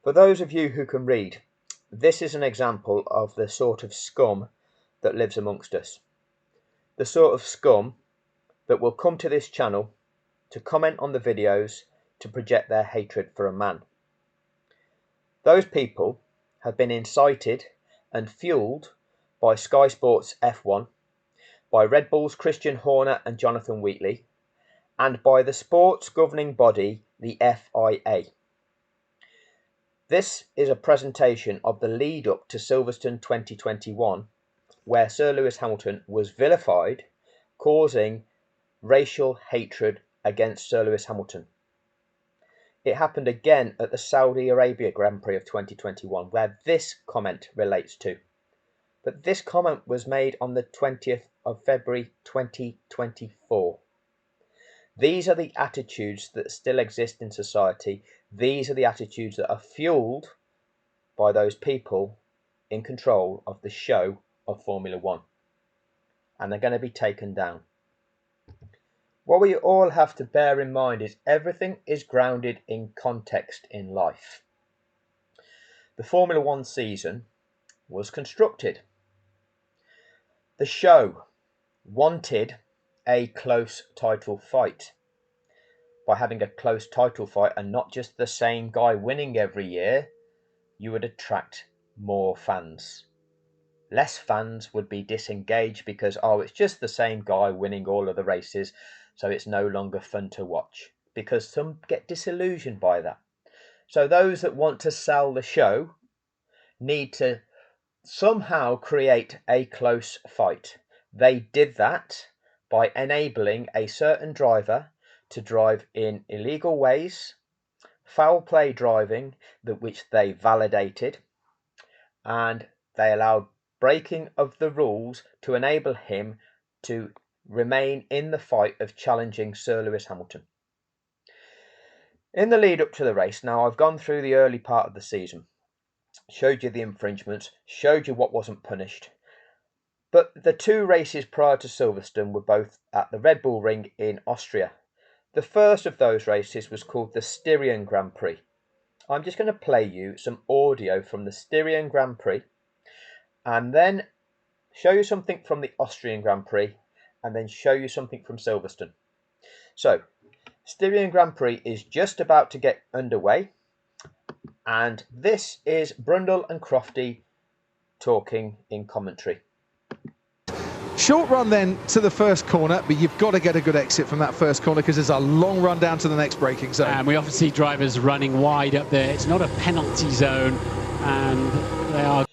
For those of you who can read, this is an example of the sort of scum that lives amongst us. The sort of scum that will come to this channel to comment on the videos to project their hatred for a man. Those people have been incited and fueled by Sky Sports F1, by Red Bull's Christian Horner and Jonathan Wheatley, and by the sports governing body, the FIA. This is a presentation of the lead up to Silverstone 2021, where Sir Lewis Hamilton was vilified, causing racial hatred against Sir Lewis Hamilton. It happened again at the Saudi Arabia Grand Prix of 2021, where this comment relates to. But this comment was made on the 20th of February 2024. These are the attitudes that still exist in society. These are the attitudes that are fueled by those people in control of the show of Formula One. And they're going to be taken down. What we all have to bear in mind is everything is grounded in context in life. The Formula One season was constructed. The show wanted a close title fight. By having a close title fight and not just the same guy winning every year, you would attract more fans. Less fans would be disengaged because, it's just the same guy winning all of the races, so it's no longer fun to watch, because some get disillusioned by that. So those that want to sell the show need to somehow create a close fight. They did that by enabling a certain driver to drive in illegal ways, foul play driving, which they validated, and they allowed breaking of the rules to enable him to remain in the fight of challenging Sir Lewis Hamilton. In the lead up to the race, now I've gone through the early part of the season, showed you the infringements, showed you what wasn't punished. But the two races prior to Silverstone were both at the Red Bull Ring in Austria. The first of those races was called the Styrian Grand Prix. I'm just going to play you some audio from the Styrian Grand Prix and then show you something from the Austrian Grand Prix and then show you something from Silverstone. So, Styrian Grand Prix is just about to get underway, and this is Brundle and Crofty talking in commentary. Short run then to the first corner, but you've got to get a good exit from that first corner because there's a long run down to the next braking zone. And we often see drivers running wide up there. It's not a penalty zone, and they are...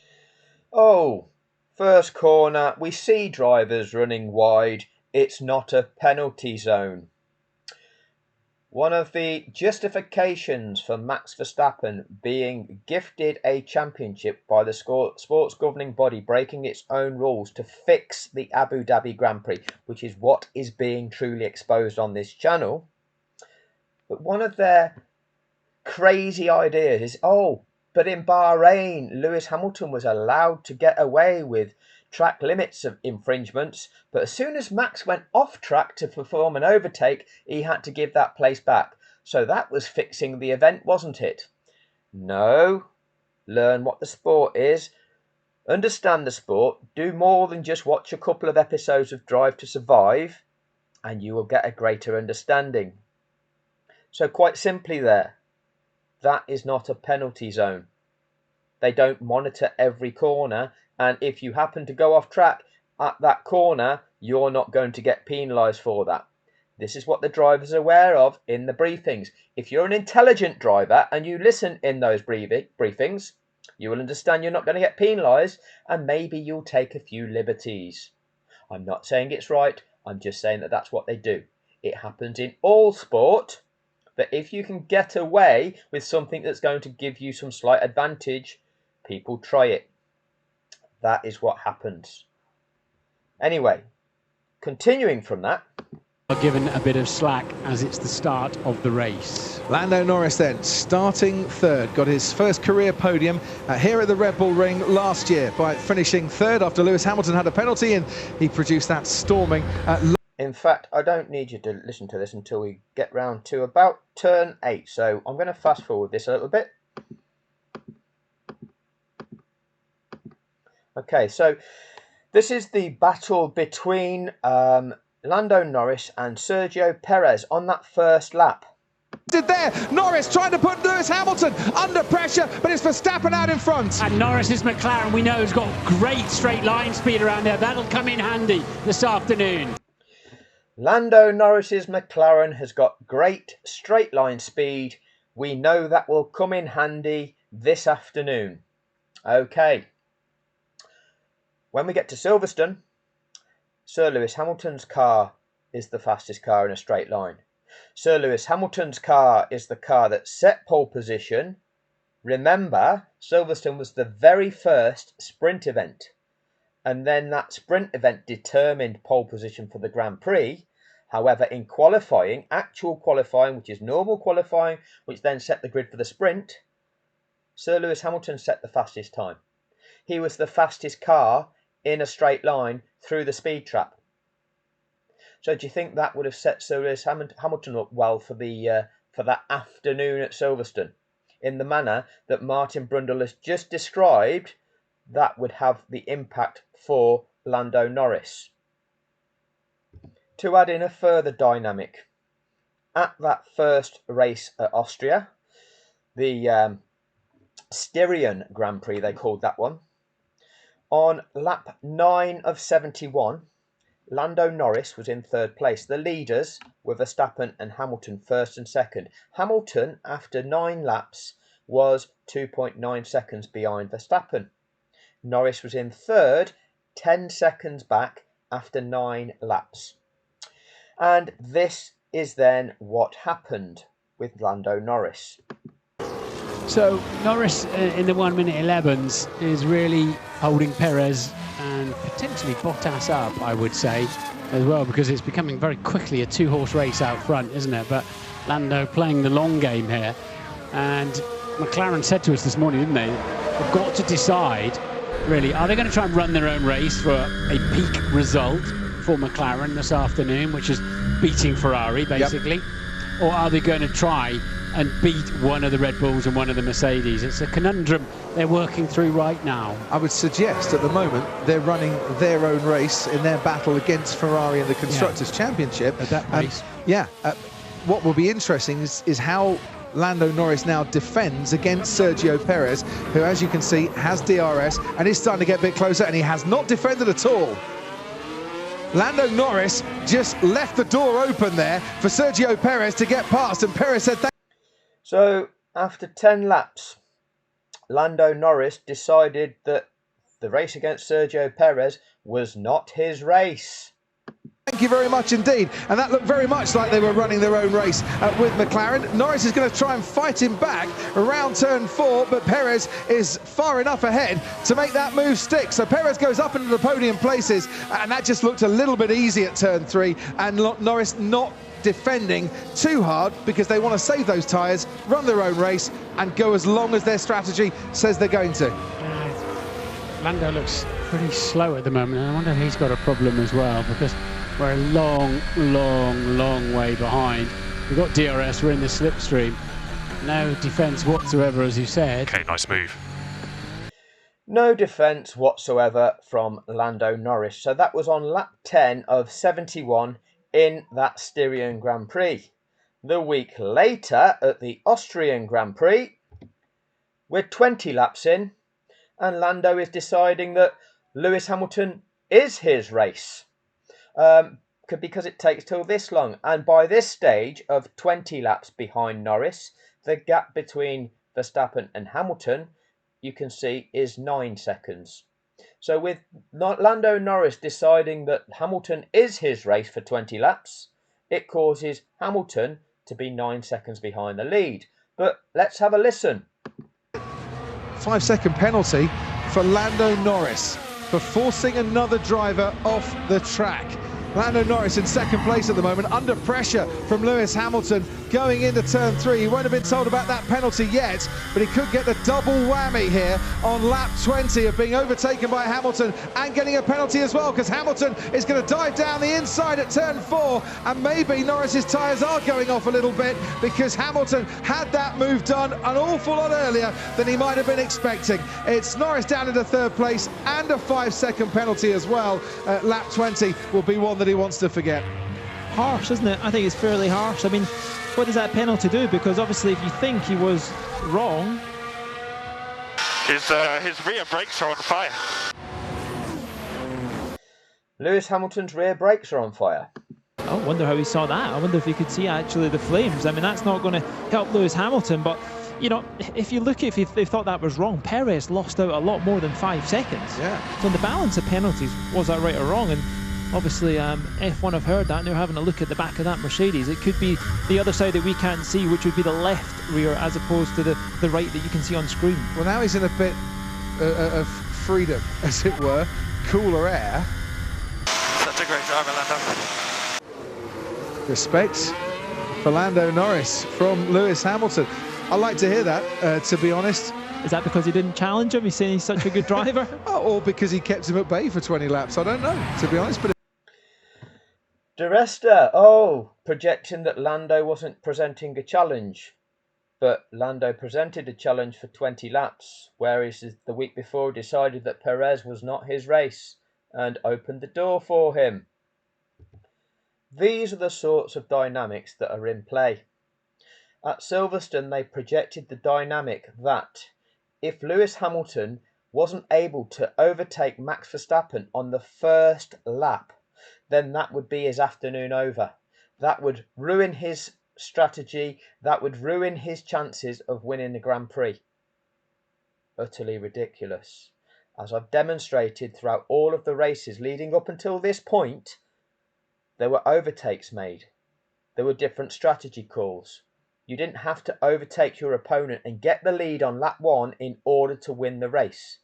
First corner, we see drivers running wide. It's not a penalty zone. One of the justifications for Max Verstappen being gifted a championship by the sports governing body breaking its own rules to fix the Abu Dhabi Grand Prix, which is what is being truly exposed on this channel. But one of their crazy ideas is, but in Bahrain, Lewis Hamilton was allowed to get away with track limits of infringements, but as soon as Max went off track to perform an overtake, he had to give that place back. So that was fixing the event, wasn't it? No. Learn what the sport is. Understand the sport. Do more than just watch a couple of episodes of Drive to Survive, and you will get a greater understanding. So quite simply there, that is not a penalty zone. They don't monitor every corner, and if you happen to go off track at that corner, you're not going to get penalised for that. This is what the drivers are aware of in the briefings. If you're an intelligent driver and you listen in those briefings, you will understand you're not going to get penalised, and maybe you'll take a few liberties. I'm not saying it's right, I'm just saying that that's what they do. It happens in all sport, but if you can get away with something that's going to give you some slight advantage, people try it. That is what happens. Anyway, continuing from that, are given a bit of slack as it's the start of the race. Lando Norris then starting third, got his first career podium here at the Red Bull Ring last year by finishing third after Lewis Hamilton had a penalty, and he produced that storming. In fact, I don't need you to listen to this until we get round to about turn 8, so I'm going to fast forward this a little bit. Okay, so this is the battle between Lando Norris and Sergio Perez on that first lap. There, Norris trying to put Lewis Hamilton under pressure, but it's Verstappen out in front. And Norris's McLaren, we know, has got great straight line speed around there. That'll come in handy this afternoon. Lando Norris's McLaren has got great straight line speed. We know that will come in handy this afternoon. Okay. When we get to Silverstone, Sir Lewis Hamilton's car is the fastest car in a straight line. Sir Lewis Hamilton's car is the car that set pole position. Remember, Silverstone was the very first sprint event. And then that sprint event determined pole position for the Grand Prix. However, in qualifying, actual qualifying, which is normal qualifying, which then set the grid for the sprint, Sir Lewis Hamilton set the fastest time. He was the fastest car in a straight line through the speed trap. So do you think that would have set Sir Lewis Hamilton up well for that afternoon at Silverstone? In the manner that Martin Brundle has just described, that would have the impact for Lando Norris. To add in a further dynamic, at that first race at Austria, the Styrian Grand Prix, they called that one, on lap 9 of 71, Lando Norris was in third place. The leaders were Verstappen and Hamilton first and second. Hamilton, after 9 laps, was 2.9 seconds behind Verstappen. Norris was in third, 10 seconds back after 9 laps. And this is then what happened with Lando Norris. So Norris in the 1 minute 11s is really holding Perez and potentially Bottas up, I would say, as well, because it's becoming very quickly a 2-horse race out front, isn't it? But Lando playing the long game here. And McLaren said to us this morning, didn't they? They've got to decide, really, are they going to try and run their own race for a peak result for McLaren this afternoon, which is beating Ferrari, basically? Yep. Or are they going to try and beat one of the Red Bulls and one of the Mercedes? It's a conundrum they're working through right now. I would suggest at the moment they're running their own race in their battle against Ferrari in the Constructors' Championship. At that pace. What will be interesting is how Lando Norris now defends against Sergio Perez, who, as you can see, has DRS and is starting to get a bit closer, and he has not defended at all. Lando Norris just left the door open there for Sergio Perez to get past, and Perez said that. So, after 10 laps, Lando Norris decided that the race against Sergio Perez was not his race. Thank you very much indeed. And that looked very much like they were running their own race with McLaren. Norris is going to try and fight him back around turn 4, but Perez is far enough ahead to make that move stick. So Perez goes up into the podium places, and that just looked a little bit easy at turn 3, and Norris not defending too hard because they want to save those tyres, run their own race, and go as long as their strategy says they're going to. Lando looks pretty slow at the moment, and I wonder if he's got a problem as well, because we're a long way behind. We've got DRS, we're in the slipstream. No defence whatsoever, as you said. Okay, nice move. No defence whatsoever from Lando Norris. So that was on lap 10 of 71 in that Styrian Grand Prix. The week later at the Austrian Grand Prix, we're 20 laps in, and Lando is deciding that Lewis Hamilton is his race. Because it takes till this long, and by this stage of 20 laps behind Norris, the gap between Verstappen and Hamilton, you can see, is 9 seconds. So with Lando Norris deciding that Hamilton is his race for 20 laps, it causes Hamilton to be 9 seconds behind the lead. But let's have a listen. 5-second penalty for Lando Norris for forcing another driver off the track. Lando Norris in second place at the moment, under pressure from Lewis Hamilton going into turn 3. He won't have been told about that penalty yet, but he could get the double whammy here on lap 20 of being overtaken by Hamilton and getting a penalty as well, because Hamilton is going to dive down the inside at turn 4, and maybe Norris's tyres are going off a little bit because Hamilton had that move done an awful lot earlier than he might have been expecting. It's Norris down into third place and a 5-second penalty as well. Lap 20 will be one that he wants to forget. Harsh, isn't it? I think it's fairly harsh. I mean, what does that penalty do? Because obviously if you think he was wrong... His rear brakes are on fire. Lewis Hamilton's rear brakes are on fire. I wonder how he saw that. I wonder if you could see actually the flames. I mean, that's not going to help Lewis Hamilton, but you know, if you look at if they thought that was wrong, Perez lost out a lot more than 5 seconds. Yeah. So in the balance of penalties, was that right or wrong? And obviously F1 have heard that and they're having a look at the back of that Mercedes. It could be the other side that we can't see, which would be the left rear as opposed to the right that you can see on screen. Well, now he's in a bit of freedom, as it were, cooler air. Such a great driver, Lando. Respect for Lando Norris from Lewis Hamilton. I like to hear that, to be honest. Is that because he didn't challenge him? He's saying he's such a good driver? Or because he kept him at bay for 20 laps? I don't know, to be honest. But De Resta, projecting that Lando wasn't presenting a challenge. But Lando presented a challenge for 20 laps, whereas the week before decided that Perez was not his race and opened the door for him. These are the sorts of dynamics that are in play. At Silverstone, they projected the dynamic that if Lewis Hamilton wasn't able to overtake Max Verstappen on the first lap, then that would be his afternoon over. That would ruin his strategy. That would ruin his chances of winning the Grand Prix. Utterly ridiculous. As I've demonstrated throughout all of the races leading up until this point, there were overtakes made. There were different strategy calls. You didn't have to overtake your opponent and get the lead on lap 1 in order to win the race.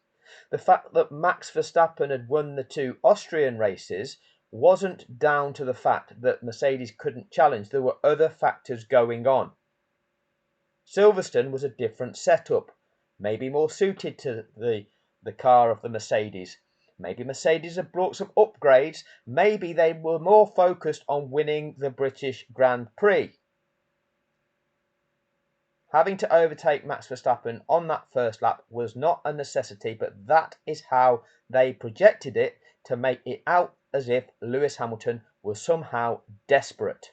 The fact that Max Verstappen had won the 2 Austrian races wasn't down to the fact that Mercedes couldn't challenge. There were other factors going on. Silverstone was a different setup, maybe more suited to the car of the Mercedes. Maybe Mercedes had brought some upgrades. Maybe they were more focused on winning the British Grand Prix. Having to overtake Max Verstappen on that first lap was not a necessity, but that is how they projected it to make it out as if Lewis Hamilton was somehow desperate.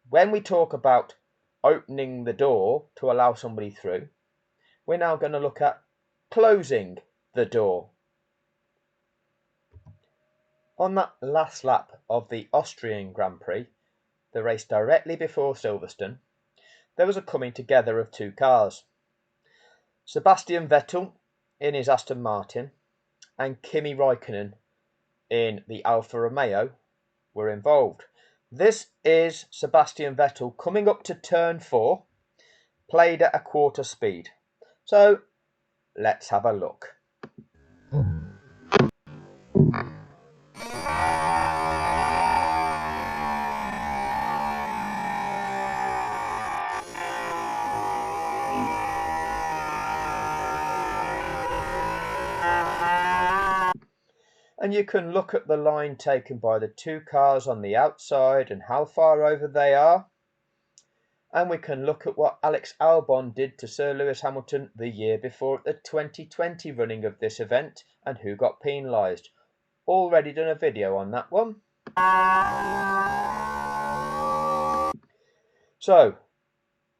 When we talk about opening the door to allow somebody through, we're now going to look at closing the door. On that last lap of the Austrian Grand Prix, the race directly before Silverstone, there was a coming together of 2 cars. Sebastian Vettel in his Aston Martin and Kimi Raikkonen in the Alfa Romeo were involved. This is Sebastian Vettel coming up to turn 4, played at a quarter speed. So let's have a look. And you can look at the line taken by the 2 cars on the outside and how far over they are. And we can look at what Alex Albon did to Sir Lewis Hamilton the year before at the 2020 running of this event and who got penalised. Already done a video on that one. So,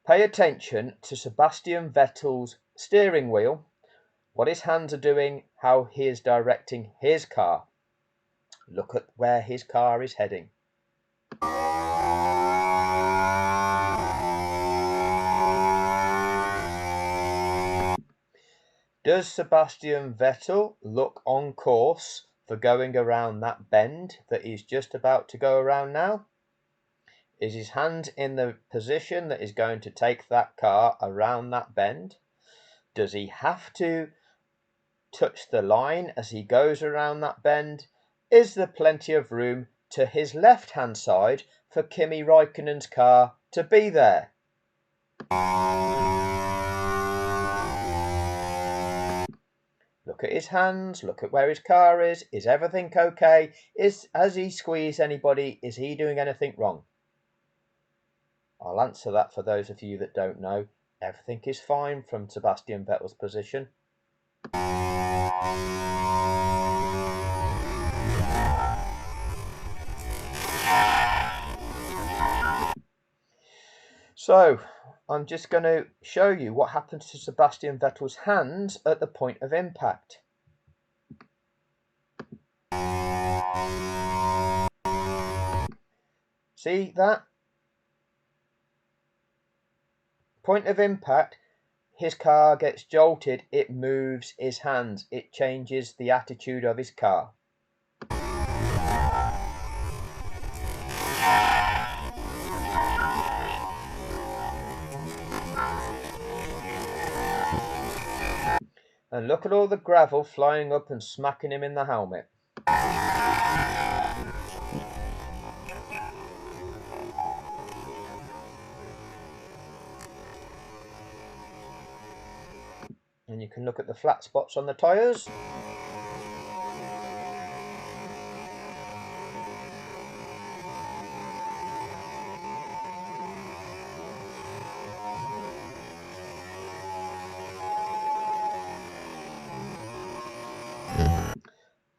pay attention to Sebastian Vettel's steering wheel, what his hands are doing, how he is directing his car. Look at where his car is heading. Does Sebastian Vettel look on course for going around that bend that he's just about to go around now? Is his hand in the position that is going to take that car around that bend? Does he have to touch the line as he goes around that bend? Is there plenty of room to his left-hand side for Kimi Raikkonen's car to be there? Look at his hands, look at where his car is everything okay? Has he squeezed anybody? Is he doing anything wrong? I'll answer that for those of you that don't know. Everything is fine from Sebastian Vettel's position. So, I'm just going to show you what happens to Sebastian Vettel's hands at the point of impact. See that? Point of impact, his car gets jolted, it moves his hands, it changes the attitude of his car. And look at all the gravel flying up and smacking him in the helmet. And you can look at the flat spots on the tyres.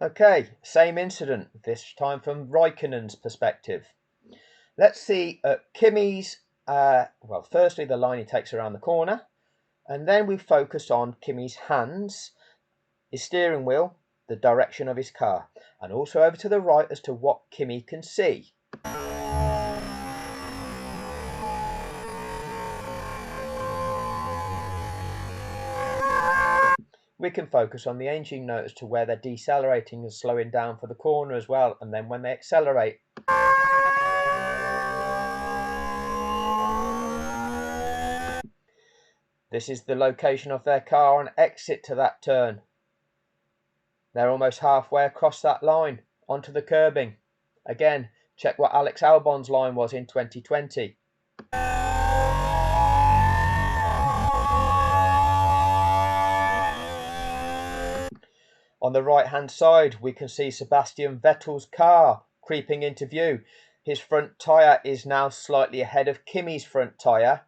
Okay, same incident, this time from Raikkonen's perspective. Let's see Kimi's, well, firstly the line he takes around the corner, and then we focus on Kimi's hands, his steering wheel, the direction of his car, and also over to the right as to what Kimi can see. We can focus on the engine note as to where they're decelerating and slowing down for the corner as well, and then when they accelerate. This is the location of their car on exit to that turn. They're almost halfway across that line onto the curbing. Again, check what Alex Albon's line was in 2020. On the right hand side, we can see Sebastian Vettel's car creeping into view. His front tyre is now slightly ahead of Kimi's front tyre,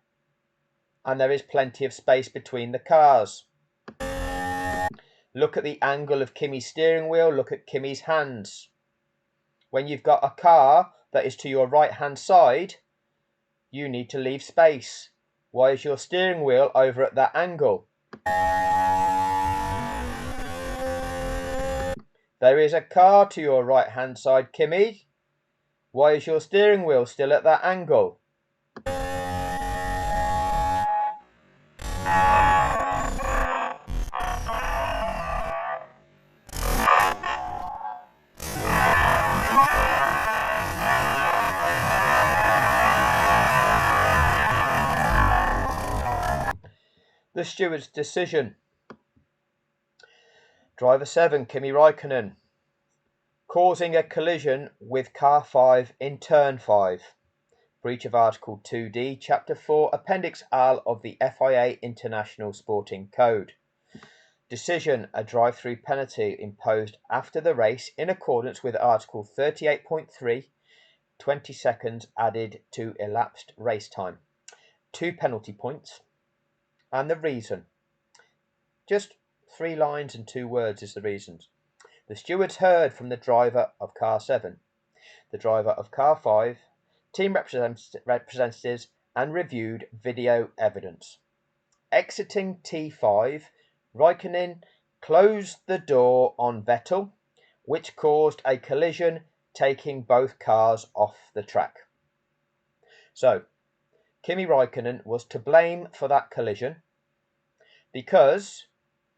and there is plenty of space between the cars. Look at the angle of Kimi's steering wheel, look at Kimi's hands. When you've got a car that is to your right hand side, you need to leave space. Why is your steering wheel over at that angle? There is a car to your right hand side, Kimi. Why is your steering wheel still at that angle? The steward's decision. Driver 7, Kimi Raikkonen, causing a collision with car 5 in turn 5. Breach of Article 2D, Chapter 4, Appendix L of the FIA International Sporting Code. Decision, a drive-through penalty imposed after the race in accordance with Article 38.3, 20 seconds added to elapsed race time. 2 penalty points. And the reason. Just 3 lines and 2 words is the reasons. The stewards heard from the driver of car 7, the driver of car 5, team representatives, and reviewed video evidence. Exiting T5, Raikkonen closed the door on Vettel, which caused a collision, taking both cars off the track. So, Kimi Raikkonen was to blame for that collision because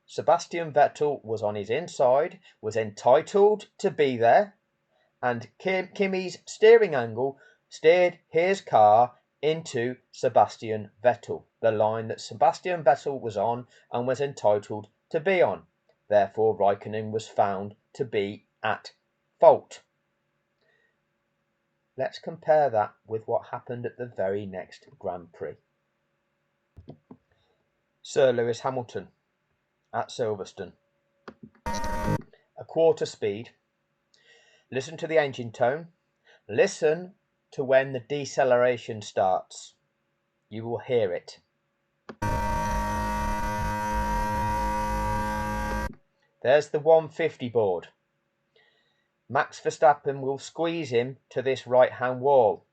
Sebastian Vettel was on his inside, was entitled to be there, and Kimi's steering angle steered his car into Sebastian Vettel, the line that Sebastian Vettel was on and was entitled to be on. Therefore, Raikkonen was found to be at fault. Let's compare that with what happened at the very next Grand Prix. Sir Lewis Hamilton at Silverstone. A quarter speed. Listen to the engine tone. Listen to when the deceleration starts. You will hear it. There's the 150 board. Max Verstappen will squeeze him to this right-hand wall.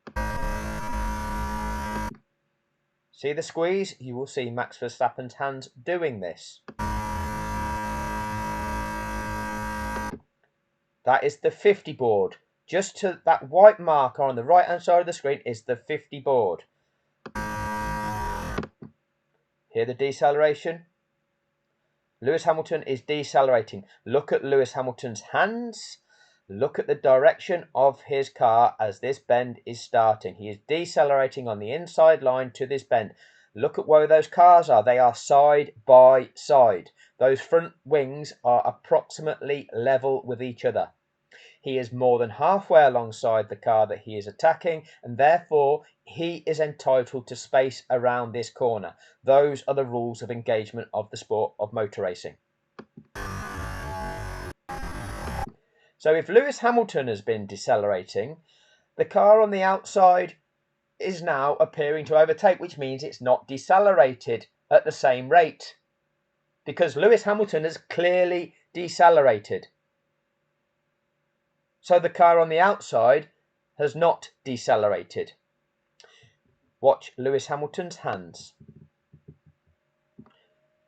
See the squeeze? You will see Max Verstappen's hands doing this. That is the 50 board. Just to that white marker on the right-hand side of the screen is the 50 board. Hear the deceleration? Lewis Hamilton is decelerating. Look at Lewis Hamilton's hands. Look at the direction of his car as this bend is starting. He is decelerating on the inside line to this bend. Look at where those cars are. They are side by side. Those front wings are approximately level with each other. He is more than halfway alongside the car that he is attacking, and therefore he is entitled to space around this corner. Those are the rules of engagement of the sport of motor racing. So if Lewis Hamilton has been decelerating, the car on the outside is now appearing to overtake, which means it's not decelerated at the same rate, because Lewis Hamilton has clearly decelerated. So the car on the outside has not decelerated. Watch Lewis Hamilton's hands.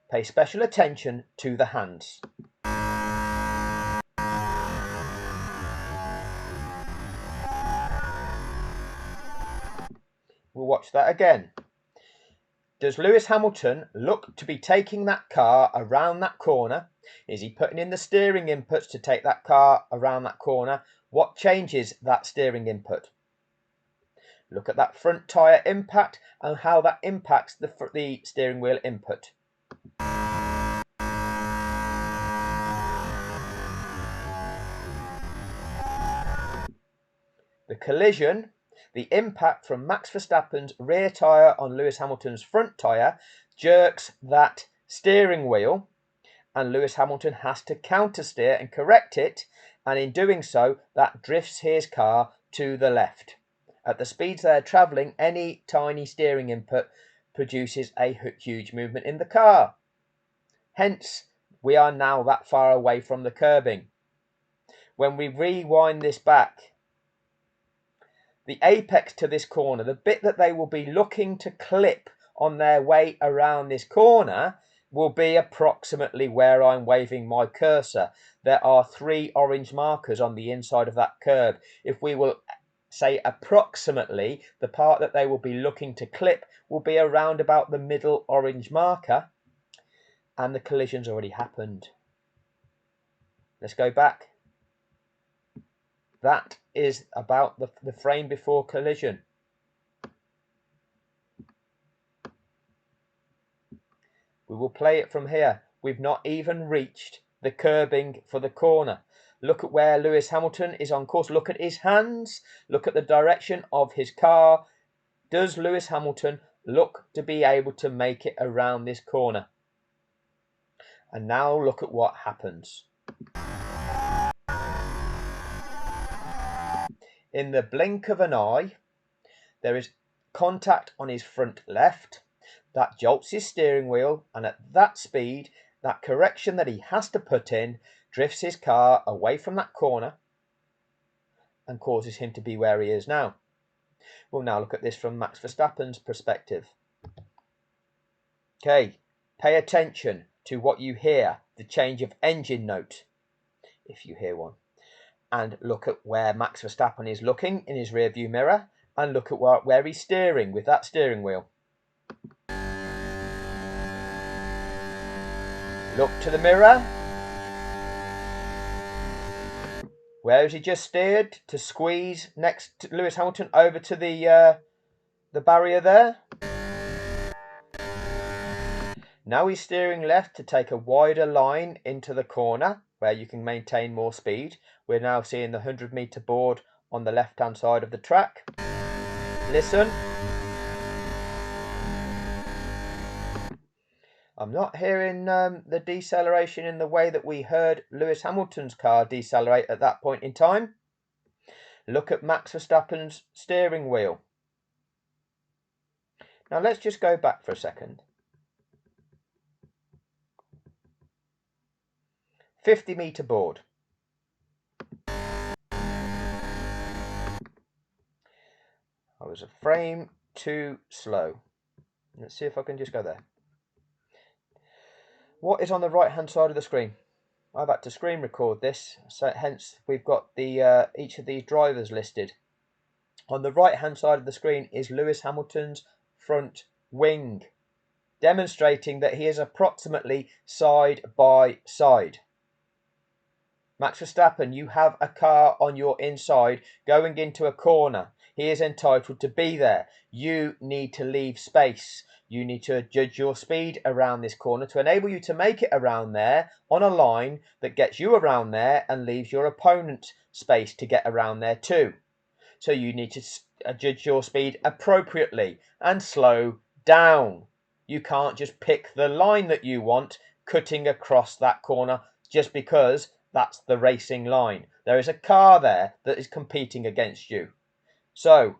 Pay special attention to the hands. We'll watch that again. Does Lewis Hamilton look to be taking that car around that corner? Is he putting in the steering inputs to take that car around that corner? What changes that steering input? Look at that front tyre impact and how that impacts the steering wheel input. The collision, the impact from Max Verstappen's rear tyre on Lewis Hamilton's front tyre jerks that steering wheel, and Lewis Hamilton has to counter steer and correct it, and in doing so that drifts his car to the left. At the speeds they're travelling, any tiny steering input produces a huge movement in the car. Hence, we are now that far away from the curbing. When we rewind this back, the apex to this corner, the bit that they will be looking to clip on their way around this corner, will be approximately where I'm waving my cursor. There are 3 orange markers on the inside of that curb. If we will say approximately, the part that they will be looking to clip will be around about the middle orange marker, and the collision's already happened. Let's go back. That is about the frame before collision. We will play it from here. We've not even reached the curbing for the corner. Look at where Lewis Hamilton is on course. Look at his hands. Look at the direction of his car. Does Lewis Hamilton look to be able to make it around this corner? And now look at what happens. In the blink of an eye, there is contact on his front left. That jolts his steering wheel, and at that speed, that correction that he has to put in drifts his car away from that corner and causes him to be where he is now. We'll now look at this from Max Verstappen's perspective. Okay, pay attention to what you hear, the change of engine note, if you hear one. And look at where Max Verstappen is looking in his rear view mirror, and look at where he's steering with that steering wheel. Look to the mirror. Where has he just steered to squeeze next to Lewis Hamilton over to the barrier there? Now he's steering left to take a wider line into the corner where you can maintain more speed. We're now seeing the 100-meter board on the left-hand side of the track. Listen. I'm not hearing the deceleration in the way that we heard Lewis Hamilton's car decelerate at that point in time. Look at Max Verstappen's steering wheel. Now let's just go back for a second. 50-meter board. I was a frame too slow. Let's see if I can just go there. What is on the right hand side of the screen? I've had to screen record this, so hence we've got the each of these drivers listed. On the right hand side of the screen is Lewis Hamilton's front wing, demonstrating that he is approximately side by side. Max Verstappen, you have a car on your inside going into a corner. He is entitled to be there. You need to leave space. You need to judge your speed around this corner to enable you to make it around there on a line that gets you around there and leaves your opponent space to get around there too. So you need to judge your speed appropriately and slow down. You can't just pick the line that you want cutting across that corner just because that's the racing line. There is a car there that is competing against you. So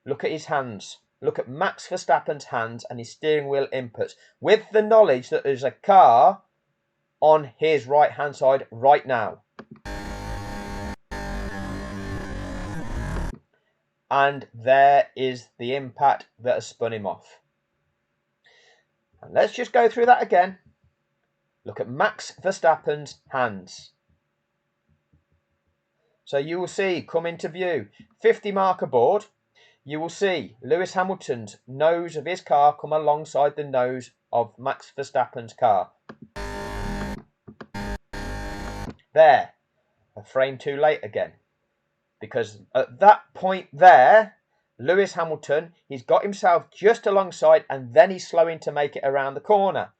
look at his hands. Look at Max Verstappen's hands and his steering wheel inputs with the knowledge that there's a car on his right hand side right now. And there is the impact that has spun him off. And let's just go through that again. Look at Max Verstappen's hands. So you will see, come into view, 50 marker board. You will see Lewis Hamilton's nose of his car come alongside the nose of Max Verstappen's car. There, a frame too late again. Because at that point there, Lewis Hamilton, he's got himself just alongside and then he's slowing to make it around the corner.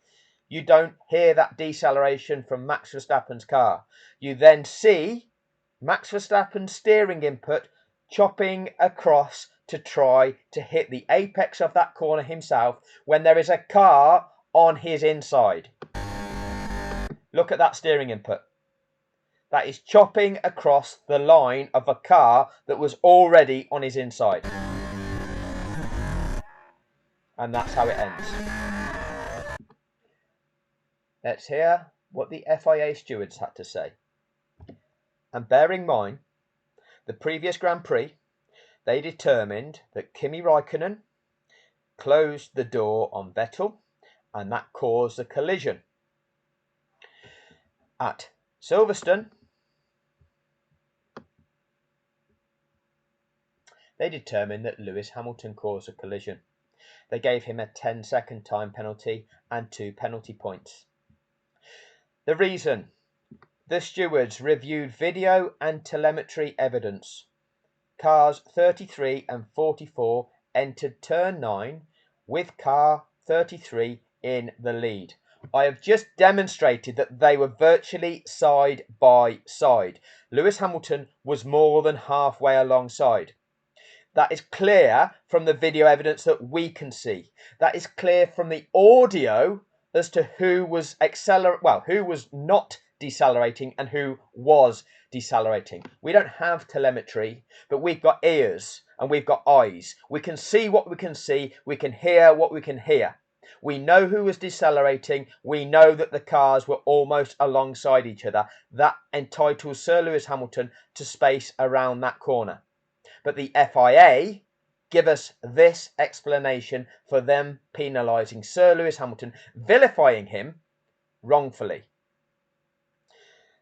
You don't hear that deceleration from Max Verstappen's car. You then see Max Verstappen's steering input chopping across to try to hit the apex of that corner himself when there is a car on his inside. Look at that steering input. That is chopping across the line of a car that was already on his inside. And that's how it ends. Let's hear what the FIA stewards had to say. And bear in mind, the previous Grand Prix, they determined that Kimi Raikkonen closed the door on Vettel and that caused a collision. At Silverstone, they determined that Lewis Hamilton caused a collision. They gave him a 10-second time penalty and 2 penalty points. The reason: the stewards reviewed video and telemetry evidence. Cars 33 and 44 entered turn 9 with car 33 in the lead. I have just demonstrated that they were virtually side by side. Lewis Hamilton was more than halfway alongside. That is clear from the video evidence that we can see. That is clear from the audio as to who was who was not decelerating and who was decelerating. We don't have telemetry, but we've got ears and we've got eyes. We can see what we can see. We can hear what we can hear. We know who was decelerating. We know that the cars were almost alongside each other. That entitles Sir Lewis Hamilton to space around that corner. But the FIA give us this explanation for them penalising Sir Lewis Hamilton, vilifying him wrongfully.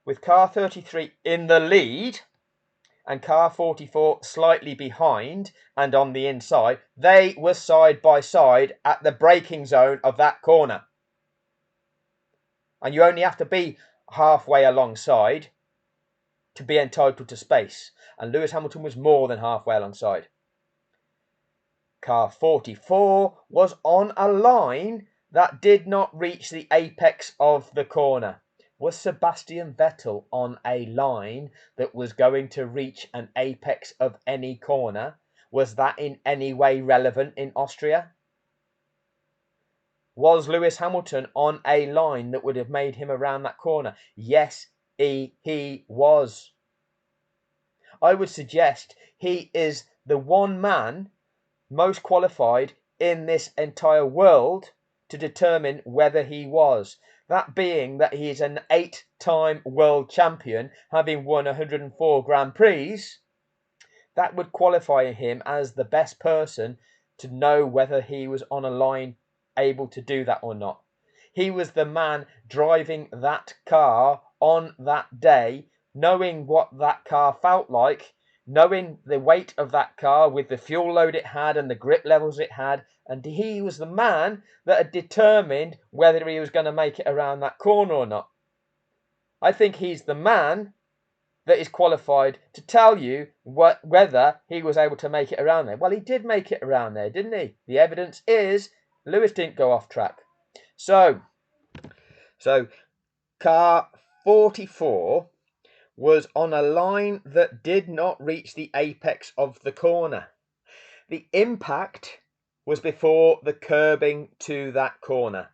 With car 33 in the lead and car 44 slightly behind and on the inside, they were side by side at the braking zone of that corner. And you only have to be halfway alongside to be entitled to space. And Lewis Hamilton was more than halfway alongside. Car 44 was on a line that did not reach the apex of the corner. Was Sebastian Vettel on a line that was going to reach an apex of any corner? Was that in any way relevant in Austria? Was Lewis Hamilton on a line that would have made him around that corner? Yes, he was. I would suggest he is the one man most qualified in this entire world to determine whether he was. That being that he is an 8-time world champion, having won 104 Grand Prix, that would qualify him as the best person to know whether he was on a line able to do that or not. He was the man driving that car on that day, knowing what that car felt like, knowing the weight of that car with the fuel load it had and the grip levels it had, and he was the man that had determined whether he was going to make it around that corner or not. I think he's the man that is qualified to tell you whether he was able to make it around there. Well, he did make it around there, didn't he? The evidence is Lewis didn't go off track. So car 44 was on a line that did not reach the apex of the corner. The impact was before the curbing to that corner.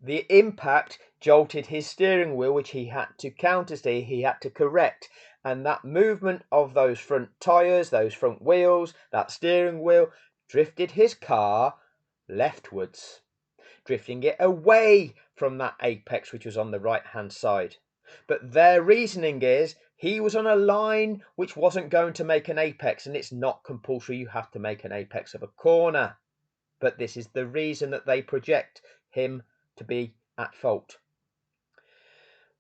The impact jolted his steering wheel, which he had to countersteer, he had to correct. And that movement of those front tyres, those front wheels, that steering wheel, drifted his car leftwards, drifting it away from that apex, which was on the right-hand side. But their reasoning is he was on a line which wasn't going to make an apex, and it's not compulsory you have to make an apex of a corner. But this is the reason that they project him to be at fault.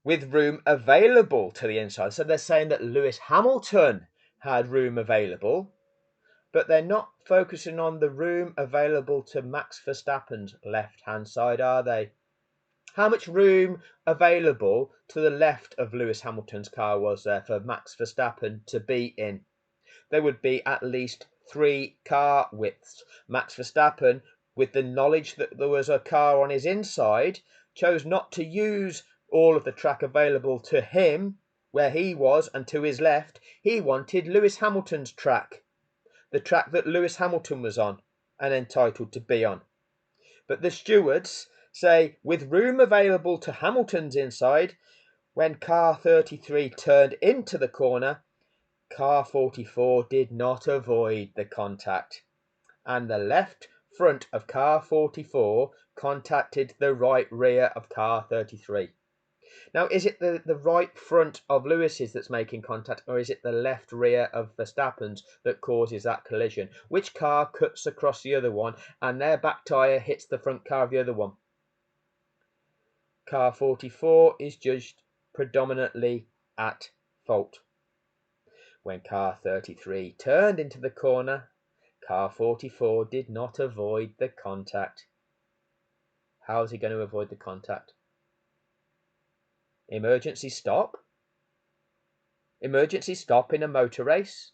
With room available to the inside. So they're saying that Lewis Hamilton had room available, but they're not focusing on the room available to Max Verstappen's left-hand side, are they? How much room available to the left of Lewis Hamilton's car was there for Max Verstappen to be in? There would be at least 3 car widths. Max Verstappen, with the knowledge that there was a car on his inside, chose not to use all of the track available to him where he was and to his left. He wanted Lewis Hamilton's track, the track that Lewis Hamilton was on and entitled to be on. But the stewards say with room available to Hamilton's inside, when car 33 turned into the corner, car 44 did not avoid the contact, and the left front of car 44 contacted the right rear of car 33. Now, is it the right front of Lewis's that's making contact, or is it the left rear of Verstappen's that causes that collision? Which car cuts across the other one and their back tyre hits the front car of the other one? Car 44 is judged predominantly at fault. When car 33 turned into the corner, car 44 did not avoid the contact. How is he going to avoid the contact? Emergency stop? Emergency stop in a motor race?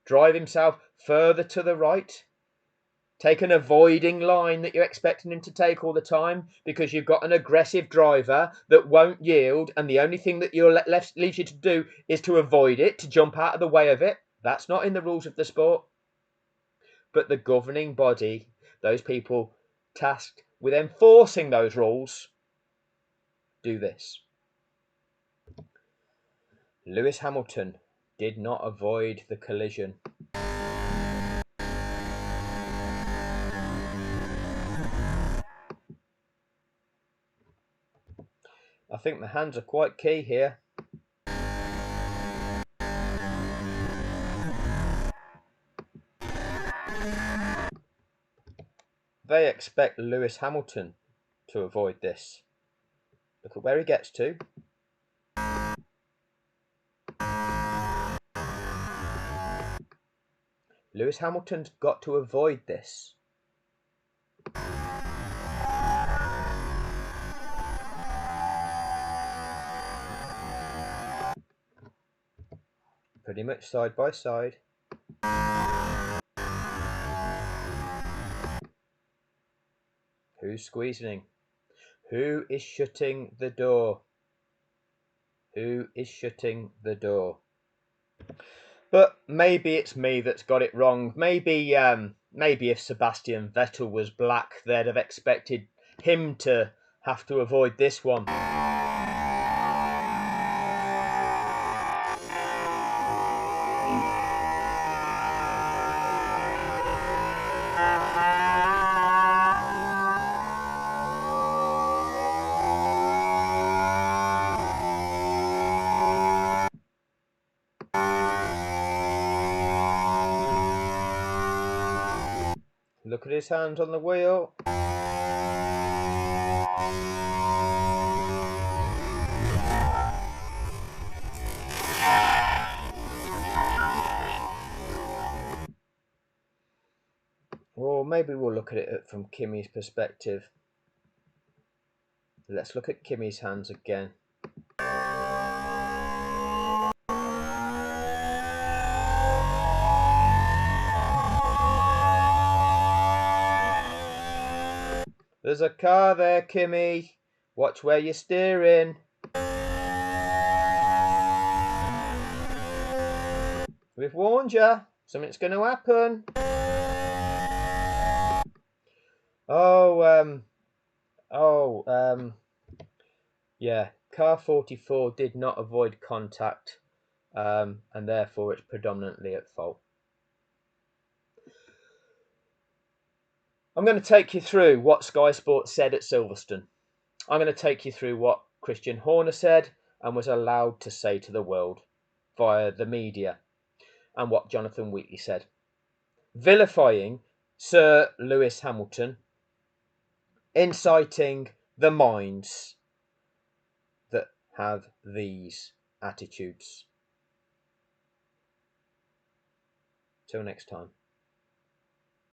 Drive himself further to the right? Take an avoiding line that you're expecting him to take all the time because you've got an aggressive driver that won't yield, and the only thing that you're leaves you to do is to avoid it, to jump out of the way of it. That's not in the rules of the sport. But the governing body, those people tasked with enforcing those rules, do this. Lewis Hamilton did not avoid the collision. I think the hands are quite key here. They expect Lewis Hamilton to avoid this. Look at where he gets to. Lewis Hamilton's got to avoid this. Pretty much side by side. Who's squeezing? Who is shutting the door? Who is shutting the door? But maybe it's me that's got it wrong. Maybe if Sebastian Vettel was black, they'd have expected him to have to avoid this one. Look at his hands on the wheel. Or maybe we'll look at it from Kimi's perspective. Let's look at Kimi's hands again. There's a car there, Kimi. Watch where you're steering. We've warned you. Something's going to happen. Yeah. Car 44 did not avoid contact, and therefore it's predominantly at fault. I'm going to take you through what Sky Sports said at Silverstone. I'm going to take you through what Christian Horner said and was allowed to say to the world via the media, and what Jonathan Wheatley said, vilifying Sir Lewis Hamilton, inciting the minds that have these attitudes. Till next time.